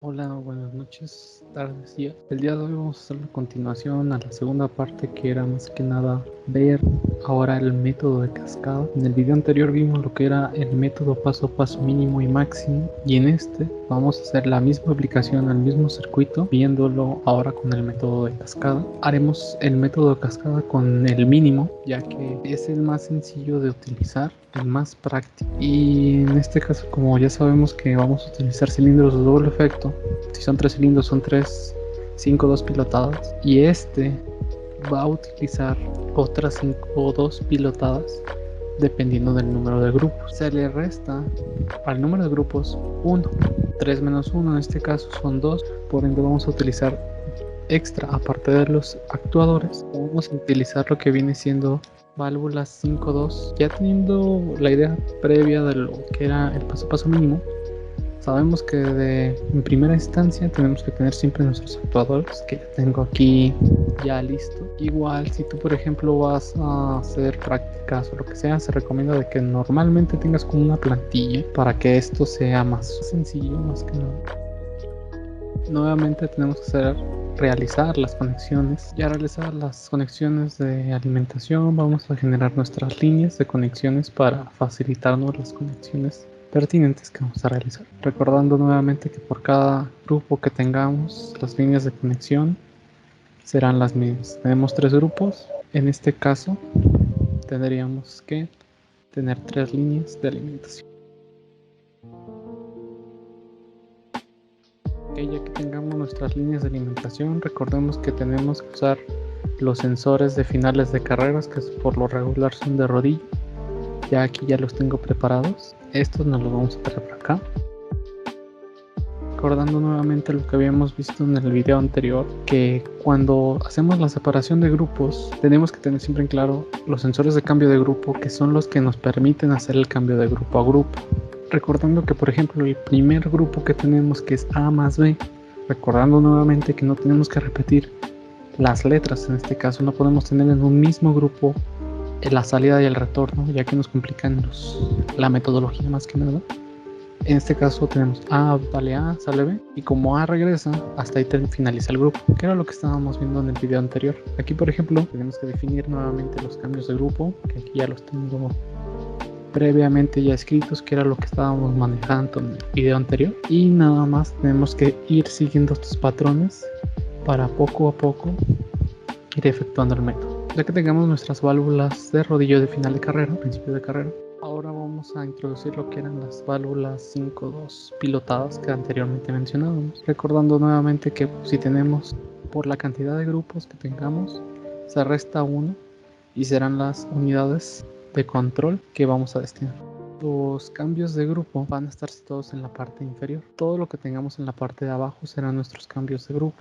Hola, buenas noches, tardes, días. El día de hoy vamos a hacer la continuación a la segunda parte, que era más que nada ver ahora el método de cascada. En el video anterior vimos lo que era el método paso a paso mínimo y máximo, y en este vamos a hacer la misma aplicación al mismo circuito, viéndolo ahora con el método de cascada. Haremos el método de cascada con el mínimo, ya que es el más sencillo de utilizar, el más práctico, y en este caso, como ya sabemos que vamos a utilizar cilindros de doble efecto, si son 3 cilindros son 5 2 pilotadas, y este va a utilizar otras 5 2 pilotadas dependiendo del número de grupos. Se le resta al número de grupos 1, 3 menos 1 en este caso son 2, por ende vamos a utilizar extra, aparte de los actuadores, vamos a utilizar lo que viene siendo válvulas 5-2. Ya teniendo la idea previa de lo que era el paso a paso mínimo, sabemos que en primera instancia tenemos que tener siempre nuestros actuadores, que ya tengo aquí ya listo. Igual si tú por ejemplo vas a hacer prácticas o lo que sea, se recomienda de que normalmente tengas como una plantilla para que esto sea más sencillo, más que nada. Nuevamente tenemos que realizar las conexiones. Ya realizar las conexiones de alimentación, vamos a generar nuestras líneas de conexiones para facilitarnos las conexiones pertinentes que vamos a realizar. Recordando nuevamente que por cada grupo que tengamos, las líneas de conexión serán las mismas. Tenemos 3 grupos. En este caso, tendríamos que tener 3 líneas de alimentación. Ya que tengamos nuestras líneas de alimentación, recordemos que tenemos que usar los sensores de finales de carreras, que por lo regular son de rodillo. Ya aquí ya los tengo preparados. Estos nos los vamos a traer por acá. Recordando nuevamente lo que habíamos visto en el video anterior, que cuando hacemos la separación de grupos tenemos que tener siempre en claro los sensores de cambio de grupo, que son los que nos permiten hacer el cambio de grupo a grupo. Recordando que por ejemplo el primer grupo que tenemos, que es A más B, recordando nuevamente que no tenemos que repetir las letras, en este caso no podemos tener en un mismo grupo la salida y el retorno, ya que nos complican la metodología más que nada. En este caso tenemos A, vale A, sale B, y como A regresa, hasta ahí finaliza el grupo, que era lo que estábamos viendo en el video anterior. Aquí por ejemplo tenemos que definir nuevamente los cambios de grupo, que aquí ya los tengo previamente ya escritos, que era lo que estábamos manejando en el video anterior, y nada más tenemos que ir siguiendo estos patrones para poco a poco ir efectuando el método. Ya que tengamos nuestras válvulas de rodillo de final de carrera, principio de carrera, ahora vamos a introducir lo que eran las válvulas 5-2 pilotadas que anteriormente mencionábamos, recordando nuevamente que si tenemos por la cantidad de grupos que tengamos se resta 1 y serán las unidades de control que vamos a destinar. Los cambios de grupo van a estar situados en la parte inferior. Todo lo que tengamos en la parte de abajo serán nuestros cambios de grupo,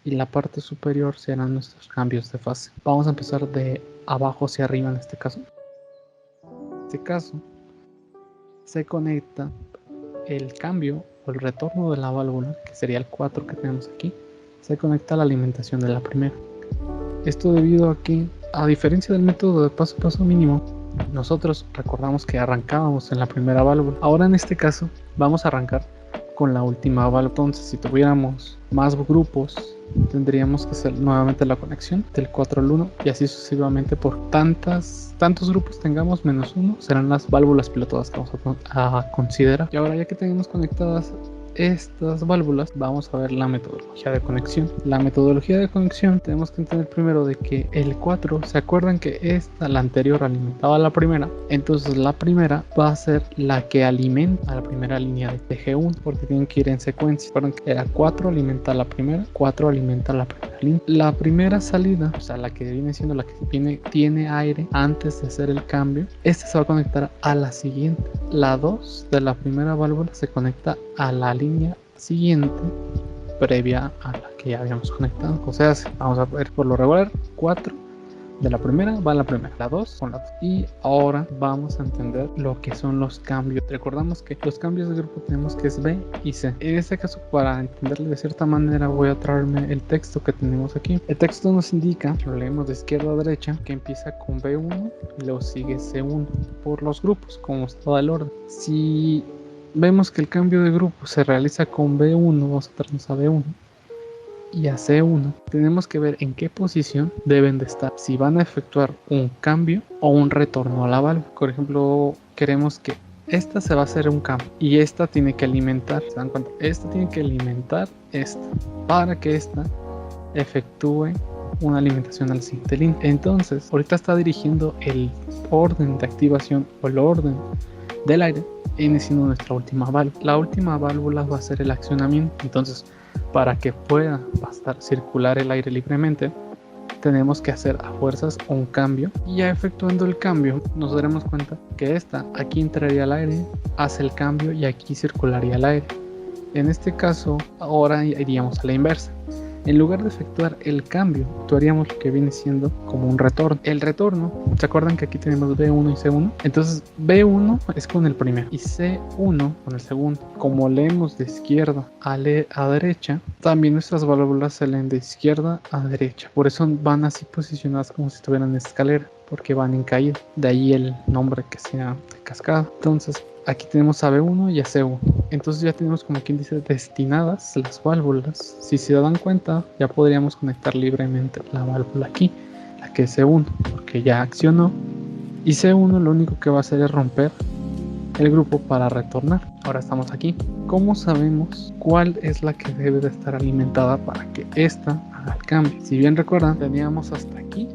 y la parte superior serán nuestros cambios de fase. Vamos a empezar de abajo hacia arriba en este caso. En este caso se conecta el cambio o el retorno de la válvula, que sería el 4 que tenemos aquí, se conecta a la alimentación de la primera. Esto debido a que, a diferencia del método de paso a paso mínimo, nosotros recordamos que arrancábamos en la primera válvula. Ahora en este caso vamos a arrancar con la última válvula. Entonces si tuviéramos más grupos, tendríamos que hacer nuevamente la conexión del 4 al 1 y así sucesivamente. Por tantos grupos tengamos menos 1 serán las válvulas pilotadas que vamos a considerar. Y ahora, ya que tenemos conectadas estas válvulas, vamos a ver la metodología de conexión. La metodología de conexión, tenemos que entender primero de que el 4, ¿se acuerdan que la anterior alimentaba a la primera? Entonces la primera va a ser la que alimenta a la primera línea de G1, porque tienen que ir en secuencia. Recuerden que la 4 alimenta a la primera, 4 alimenta a la primera línea. La primera salida, o sea la que viene siendo la que tiene aire antes de hacer el cambio, esta se va a conectar a la siguiente. La 2 de la primera válvula se conecta a la línea siguiente previa a la que ya habíamos conectado. O sea, vamos a ver por lo regular 4 de la primera va a la primera, la 2 con la 2. Y ahora vamos a entender lo que son los cambios. Recordamos que los cambios de grupo tenemos que es B y C. En este caso, para entenderlo de cierta manera, voy a traerme el texto que tenemos aquí. El texto nos indica, lo leemos de izquierda a derecha, que empieza con B1 y luego sigue C1 por los grupos, como está el orden. Si vemos que el cambio de grupo se realiza con B1, vamos a traernos a B1 y a C1. Tenemos que ver en qué posición deben de estar, si van a efectuar un cambio o un retorno a la válvula. Por ejemplo, queremos que esta se va a hacer un cambio y esta tiene que alimentar, ¿se dan cuenta? Esta tiene que alimentar esta para que esta efectúe una alimentación al siguiente línea. Entonces, ahorita está dirigiendo el orden de activación o el orden del aire, viene siendo nuestra última válvula. La última válvula va a ser el accionamiento. Entonces, para que pueda circular el aire libremente, tenemos que hacer a fuerzas un cambio, y ya efectuando el cambio nos daremos cuenta que aquí entraría el aire, hace el cambio y aquí circularía el aire. En este caso ahora iríamos a la inversa. En lugar de efectuar el cambio, actuaríamos lo que viene siendo como un retorno. El retorno, ¿se acuerdan que aquí tenemos B1 y C1? Entonces B1 es con el primero y C1 con el segundo. Como leemos de izquierda a derecha, también nuestras válvulas se leen de izquierda a derecha. Por eso van así posicionadas como si estuvieran en escalera, porque van en caída. De ahí el nombre que sea de cascada. Entonces aquí tenemos a B1 y a C1. Entonces ya tenemos, como quien dice, destinadas las válvulas. Si se dan cuenta, ya podríamos conectar libremente la válvula aquí, la que es C1, porque ya accionó. Y C1 lo único que va a hacer es romper el grupo para retornar. Ahora estamos aquí. ¿Cómo sabemos cuál es la que debe de estar alimentada para que esta haga el cambio? Si bien recuerdan, teníamos hasta aquí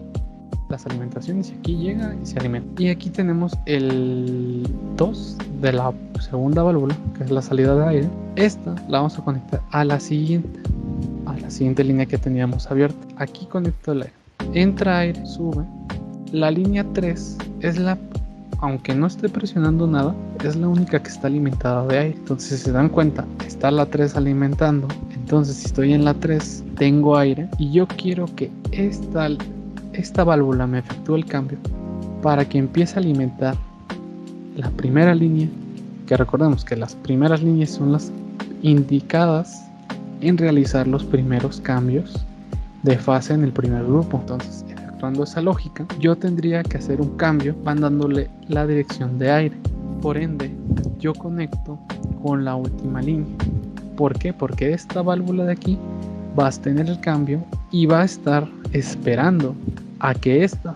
las alimentaciones y aquí llega y se alimenta. Y aquí tenemos el 2 de la segunda válvula, que es la salida de aire. Esta la vamos a conectar a la siguiente línea que teníamos abierta. Aquí conecto el aire, entra aire, sube. La línea 3 es aunque no esté presionando nada, es la única que está alimentada de aire. Entonces, si se dan cuenta, está la 3 alimentando. Entonces, si estoy en la 3, tengo aire y yo quiero que esta válvula me efectúe el cambio para que empiece a alimentar la primera línea, que recordemos que las primeras líneas son las indicadas en realizar los primeros cambios de fase en el primer grupo. Entonces, efectuando esa lógica, yo tendría que hacer un cambio mandándole la dirección de aire. Por ende, yo conecto con la última línea. ¿Por qué? Porque esta válvula de aquí va a tener el cambio y va a estar esperando a que esta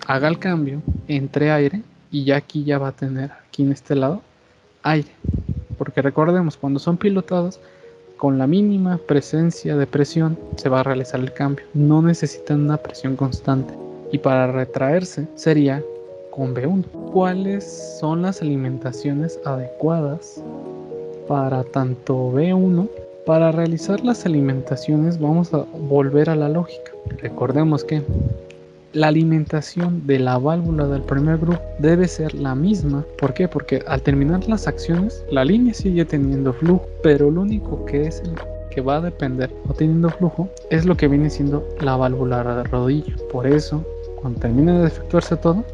haga el cambio, entre aire, y ya aquí ya va a tener, aquí en este lado, aire. Porque recordemos, cuando son pilotadas, con la mínima presencia de presión se va a realizar el cambio. No necesitan una presión constante. Y para retraerse sería con B1. ¿Cuáles son las alimentaciones adecuadas para tanto B1? Para realizar las alimentaciones vamos a volver a la lógica. Recordemos que la alimentación de la válvula del primer grupo debe ser la misma. ¿Por qué? Porque al terminar las acciones, la línea sigue teniendo flujo, pero lo único que es el que va a depender o teniendo flujo es lo que viene siendo la válvula de rodillo. Por eso, cuando termine de efectuarse todo,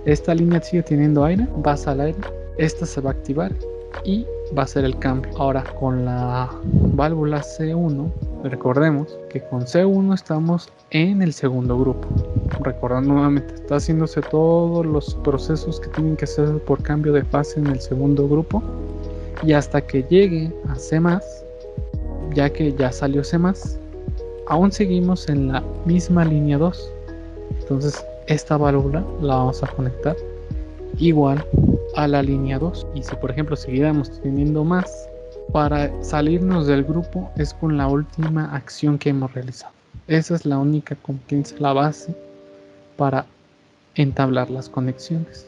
esta línea sigue teniendo aire, pasa al aire, esta se va a activar y va a ser el cambio. Ahora, con la válvula C1, recordemos que con C1 estamos en el segundo grupo. Recordando nuevamente, está haciéndose todos los procesos que tienen que hacer por cambio de fase en el segundo grupo, y hasta que llegue a C+, ya que ya salió C+, aún seguimos en la misma línea 2. Entonces esta válvula la vamos a conectar igual a la línea 2. Y si por ejemplo siguiéramos teniendo más, para salirnos del grupo es con la última acción que hemos realizado. Esa es la única competencia, la base para entablar las conexiones.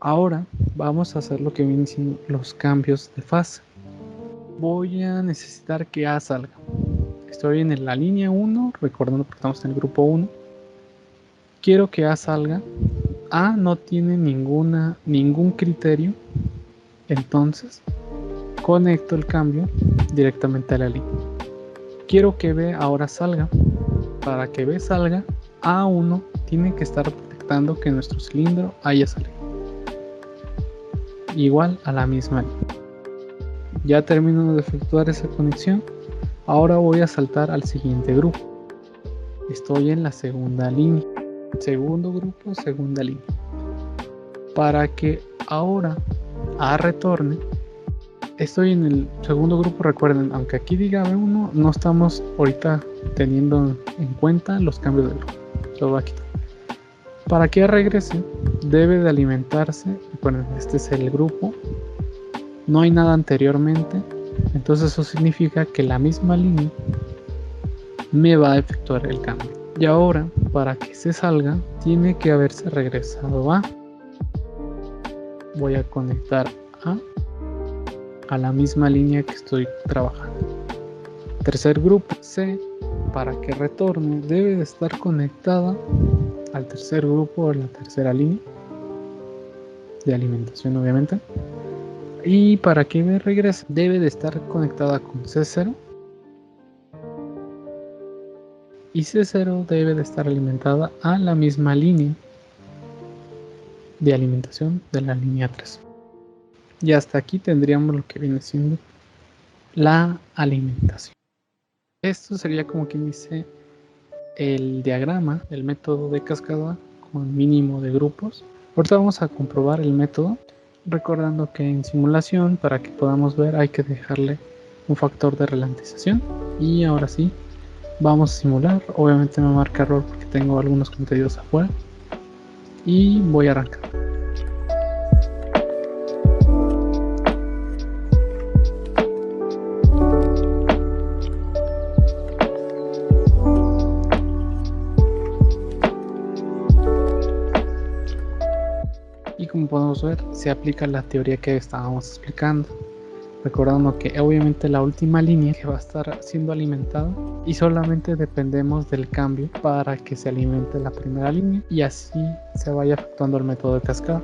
Ahora vamos a hacer lo que vienen siendo los cambios de fase. Voy a necesitar que A salga. Estoy en la línea 1, recordando que estamos en el grupo 1. Quiero que A salga. A no tiene ningún criterio, entonces conecto el cambio directamente a la línea. Quiero que B ahora salga. Para que B salga, A1 tiene que estar detectando que nuestro cilindro haya salido, igual a la misma línea. Ya termino de efectuar esa conexión. Ahora voy a saltar al siguiente grupo. Estoy en la segunda línea, segundo grupo, segunda línea. Para que ahora A retorne, estoy en el segundo grupo. Recuerden, aunque aquí diga B1, no estamos ahorita teniendo en cuenta los cambios de grupo. Lo voy a quitar. Para que regrese, debe de alimentarse. Bueno, este es el grupo. No hay nada anteriormente. Entonces eso significa que la misma línea me va a efectuar el cambio. Y ahora, para que se salga, tiene que haberse regresado a. Voy a conectar a la misma línea que estoy trabajando. Tercer grupo, C, para que retorne, debe de estar conectada al tercer grupo, a la tercera línea de alimentación, obviamente. Y para que me regrese, debe de estar conectada con C0. Y C0 debe de estar alimentada a la misma línea de alimentación de la línea 3. Y hasta aquí tendríamos lo que viene siendo la alimentación. Esto sería como quien dice el diagrama, el método de cascada con mínimo de grupos. Ahorita vamos a comprobar el método, recordando que en simulación, para que podamos ver, hay que dejarle un factor de ralentización. Y ahora sí, vamos a simular. Obviamente me marca error porque tengo algunos contenidos afuera. Y voy a arrancar. Y como podemos ver, se aplica la teoría que estábamos explicando, recordando que obviamente la última línea que va a estar siendo alimentada y solamente dependemos del cambio para que se alimente la primera línea y así se vaya efectuando el método de cascada.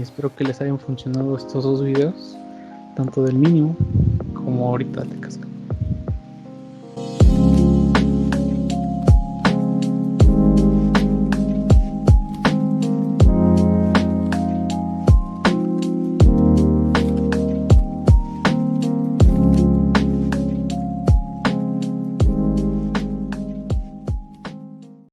Espero que les hayan funcionado estos dos videos, tanto del mínimo como ahorita el de cascada.